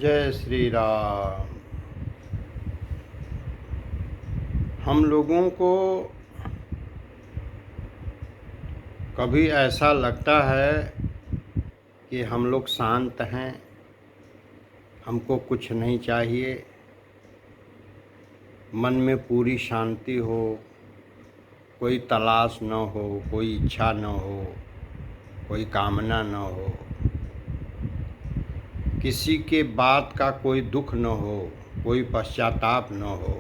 जय श्री राम। हम लोगों को कभी ऐसा लगता है कि हम लोग शांत हैं, हमको कुछ नहीं चाहिए, मन में पूरी शांति हो, कोई तलाश न हो, कोई इच्छा न हो, कोई कामना न हो, किसी के बात का कोई दुख न हो, कोई पश्चाताप न हो,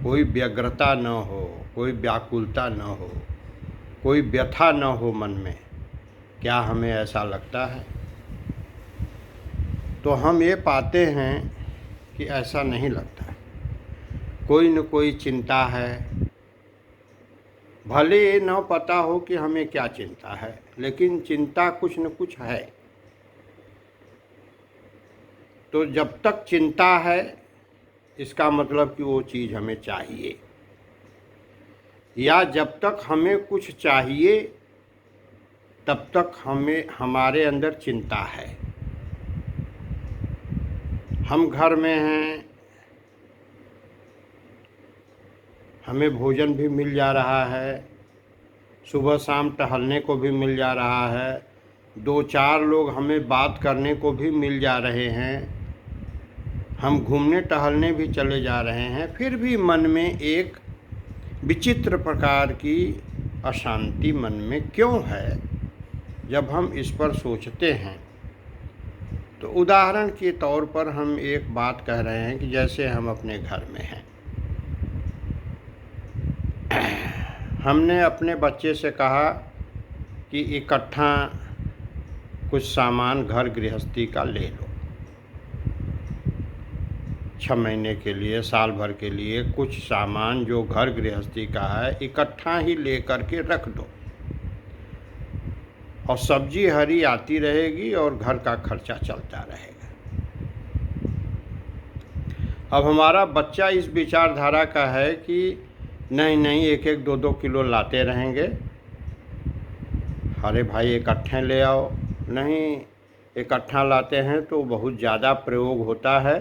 कोई व्यग्रता न हो, कोई व्याकुलता न हो, कोई व्यथा न हो मन में। क्या हमें ऐसा लगता है? तो हम ये पाते हैं कि ऐसा नहीं लगता। कोई न कोई चिंता है, भले ये न पता हो कि हमें क्या चिंता है, लेकिन चिंता कुछ न कुछ है। तो जब तक चिंता है, इसका मतलब कि वो चीज़ हमें चाहिए, या जब तक हमें कुछ चाहिए तब तक हमारे अंदर चिंता है। हम घर में हैं, हमें भोजन भी मिल जा रहा है, सुबह शाम टहलने को भी मिल जा रहा है, दो चार लोग हमें बात करने को भी मिल जा रहे हैं, हम घूमने टहलने भी चले जा रहे हैं, फिर भी मन में एक विचित्र प्रकार की अशांति मन में क्यों है? जब हम इस पर सोचते हैं तो उदाहरण के तौर पर हम एक बात कह रहे हैं कि जैसे हम अपने घर में हैं, हमने अपने बच्चे से कहा कि इकट्ठा कुछ सामान घर गृहस्थी का ले लो, 6 महीने के लिए, साल भर के लिए कुछ सामान जो घर गृहस्थी का है इकट्ठा ही ले करके रख दो, और सब्जी हरी आती रहेगी और घर का खर्चा चलता रहेगा। अब हमारा बच्चा इस विचारधारा का है कि नहीं नहीं, 1-1, 2-2 किलो लाते रहेंगे। अरे भाई इकट्ठे ले आओ। नहीं, इकट्ठा लाते हैं तो बहुत ज़्यादा प्रयोग होता है,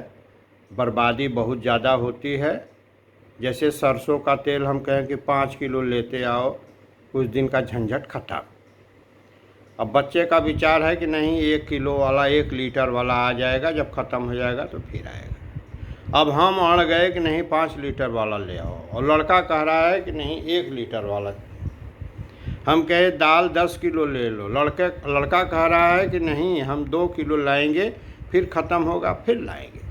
बर्बादी बहुत ज़्यादा होती है। जैसे सरसों का तेल हम कहें कि 5 किलो लेते आओ, कुछ दिन का झंझट खत्म। अब बच्चे का विचार है कि नहीं, 1 किलो वाला 1 लीटर वाला आ जाएगा, जब ख़त्म हो जाएगा तो फिर आएगा। अब हम अड़ गए कि नहीं 5 लीटर वाला ले आओ, और लड़का कह रहा है कि नहीं 1 लीटर वाला। हम कहे दाल 10 किलो ले लो, लड़का कह रहा है कि नहीं हम 2 किलो लाएंगे, फिर ख़त्म होगा फिर लाएंगे।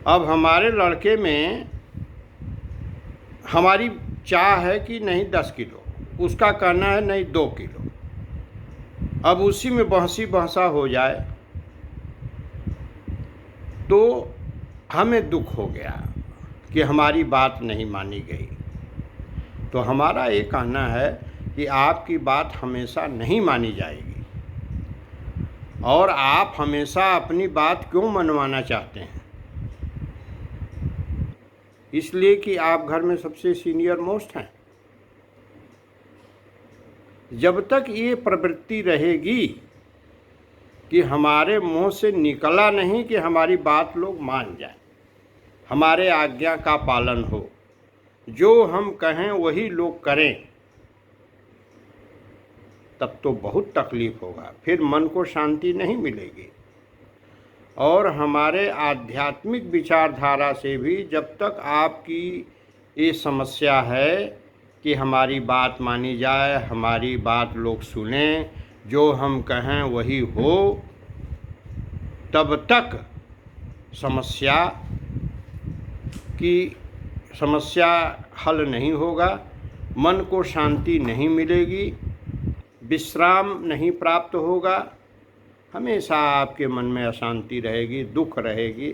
अब हमारे लड़के में हमारी चाह है कि नहीं 10 किलो, उसका कहना है नहीं 2 किलो। अब उसी में बहसा हो जाए तो हमें दुख हो गया कि हमारी बात नहीं मानी गई। तो हमारा ये कहना है कि आपकी बात हमेशा नहीं मानी जाएगी, और आप हमेशा अपनी बात क्यों मनवाना चाहते हैं? इसलिए कि आप घर में सबसे सीनियर मोस्ट हैं। जब तक ये प्रवृत्ति रहेगी कि हमारे मुंह से निकला नहीं कि हमारी बात लोग मान जाए, हमारे आज्ञा का पालन हो, जो हम कहें वही लोग करें, तब तो बहुत तकलीफ होगा, फिर मन को शांति नहीं मिलेगी। और हमारे आध्यात्मिक विचारधारा से भी जब तक आपकी ये समस्या है कि हमारी बात मानी जाए, हमारी बात लोग सुनें, जो हम कहें वही हो, तब तक समस्या हल नहीं होगा, मन को शांति नहीं मिलेगी, विश्राम नहीं प्राप्त होगा, हमेशा आपके मन में अशांति रहेगी, दुख रहेगी,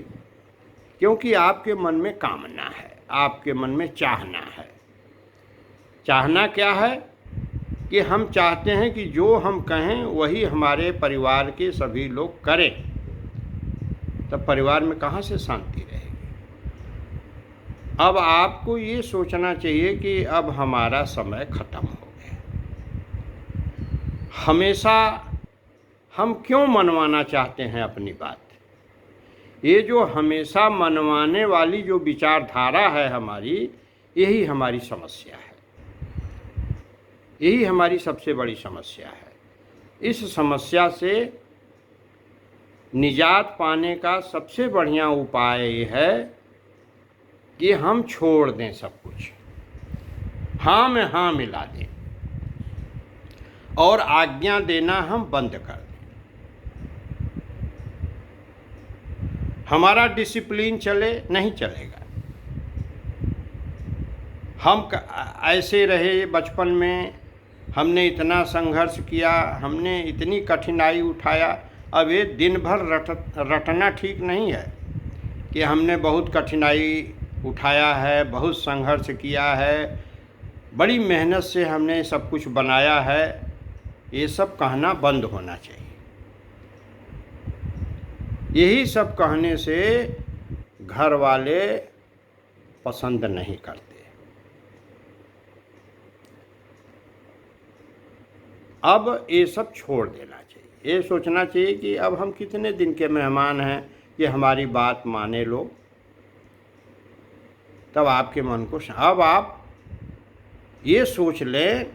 क्योंकि आपके मन में कामना है, आपके मन में चाहना है। चाहना क्या है? कि हम चाहते हैं कि जो हम कहें वही हमारे परिवार के सभी लोग करें, तब परिवार में कहाँ से शांति रहेगी? अब आपको ये सोचना चाहिए कि अब हमारा समय खत्म हो गया। हमेशा हम क्यों मनवाना चाहते हैं अपनी बात? ये जो हमेशा मनवाने वाली जो विचारधारा है हमारी, यही हमारी समस्या है, यही हमारी सबसे बड़ी समस्या है। इस समस्या से निजात पाने का सबसे बढ़िया उपाय ये है कि हम छोड़ दें सब कुछ, हाँ में हाँ मिला दें और आज्ञा देना हम बंद कर दें। हमारा डिसिप्लिन चले नहीं चलेगा। हम ऐसे रहे बचपन में, हमने इतना संघर्ष किया, हमने इतनी कठिनाई उठाया। अब ये दिन भर रटना ठीक नहीं है कि हमने बहुत कठिनाई उठाया है, बहुत संघर्ष किया है, बड़ी मेहनत से हमने सब कुछ बनाया है। ये सब कहना बंद होना चाहिए। यही सब कहने से घर वाले पसंद नहीं करते। अब ये सब छोड़ देना चाहिए। ये सोचना चाहिए कि अब हम कितने दिन के मेहमान हैं कि हमारी बात माने लोग। तब आपके मन को अब आप ये सोच लें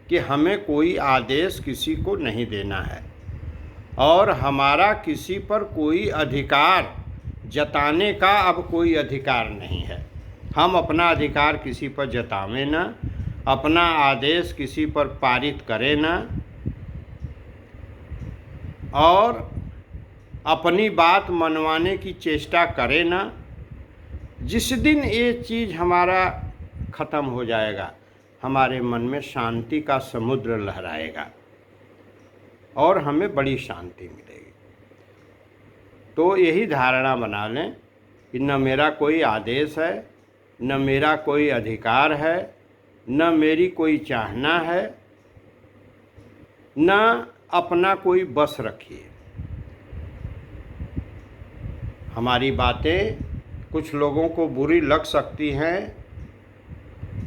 कि हमें कोई आदेश किसी को नहीं देना है और हमारा किसी पर कोई अधिकार जताने का अब कोई अधिकार नहीं है। हम अपना अधिकार किसी पर जतावें ना, अपना आदेश किसी पर पारित करें ना, और अपनी बात मनवाने की चेष्टा करें ना। जिस दिन ये चीज़ हमारा ख़त्म हो जाएगा, हमारे मन में शांति का समुद्र लहराएगा और हमें बड़ी शांति मिलेगी। तो यही धारणा बना लें कि न मेरा कोई आदेश है, न मेरा कोई अधिकार है, न मेरी कोई चाहना है, न अपना कोई बस रखिए। हमारी बातें कुछ लोगों को बुरी लग सकती हैं,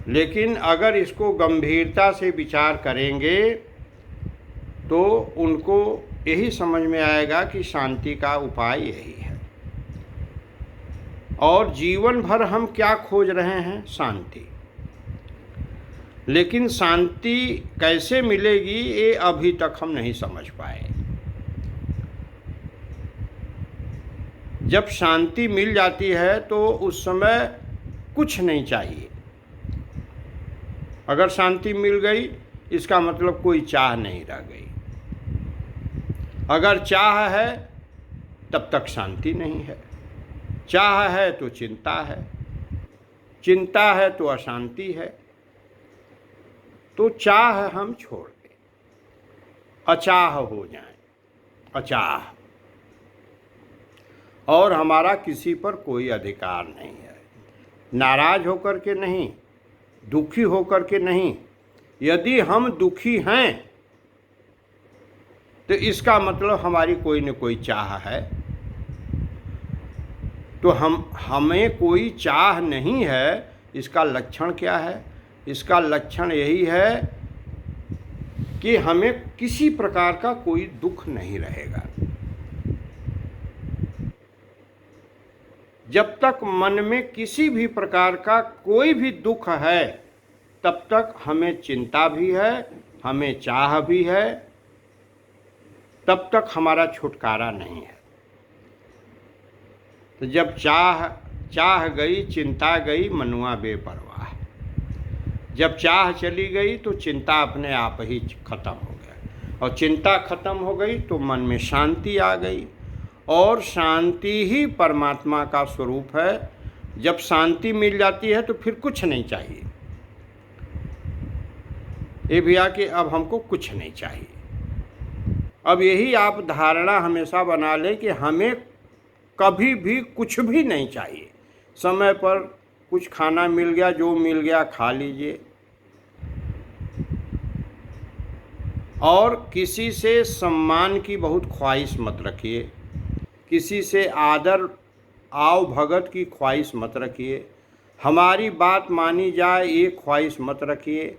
लेकिन अगर इसको गंभीरता से विचार करेंगे तो उनको यही समझ में आएगा कि शांति का उपाय यही है। और जीवन भर हम क्या खोज रहे हैं? शांति। लेकिन शांति कैसे मिलेगी ये अभी तक हम नहीं समझ पाए। जब शांति मिल जाती है तो उस समय कुछ नहीं चाहिए। अगर शांति मिल गई इसका मतलब कोई चाह नहीं रह गई। अगर चाह है तब तक शांति नहीं है। चाह है तो चिंता है, चिंता है तो अशांति है। तो चाह हम छोड़ दें, अचाह हो जाएं, अचाह। और हमारा किसी पर कोई अधिकार नहीं है। नाराज होकर के नहीं, दुखी होकर के नहीं। यदि हम दुखी हैं तो इसका मतलब हमारी कोई न कोई चाह है। तो हमें कोई चाह नहीं है, इसका लक्षण क्या है? इसका लक्षण यही है कि हमें किसी प्रकार का कोई दुख नहीं रहेगा। जब तक मन में किसी भी प्रकार का कोई भी दुख है तब तक हमें चिंता भी है, हमें चाह भी है, तब तक हमारा छुटकारा नहीं है। तो जब चाह गई, चिंता गई, मनुआ बेपरवाह। जब चाह चली गई तो चिंता अपने आप ही खत्म हो गया, और चिंता खत्म हो गई तो मन में शांति आ गई। और शांति ही परमात्मा का स्वरूप है। जब शांति मिल जाती है तो फिर कुछ नहीं चाहिए। ये भैया कि अब हमको कुछ नहीं चाहिए। अब यही आप धारणा हमेशा बना लें कि हमें कभी भी कुछ भी नहीं चाहिए। समय पर कुछ खाना मिल गया, जो मिल गया खा लीजिए। और किसी से सम्मान की बहुत ख्वाहिश मत रखिए, किसी से आदर आव भगत की ख्वाहिश मत रखिए, हमारी बात मानी जाए ये ख्वाहिश मत रखिए,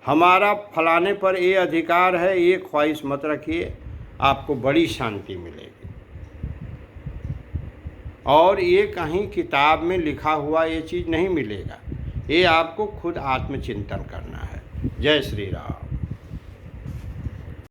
हमारा फलाने पर ये अधिकार है ये ख्वाहिश मत रखिए। आपको बड़ी शांति मिलेगी। और ये कहीं किताब में लिखा हुआ ये चीज़ नहीं मिलेगा, ये आपको खुद आत्मचिंतन करना है। जय श्री राम।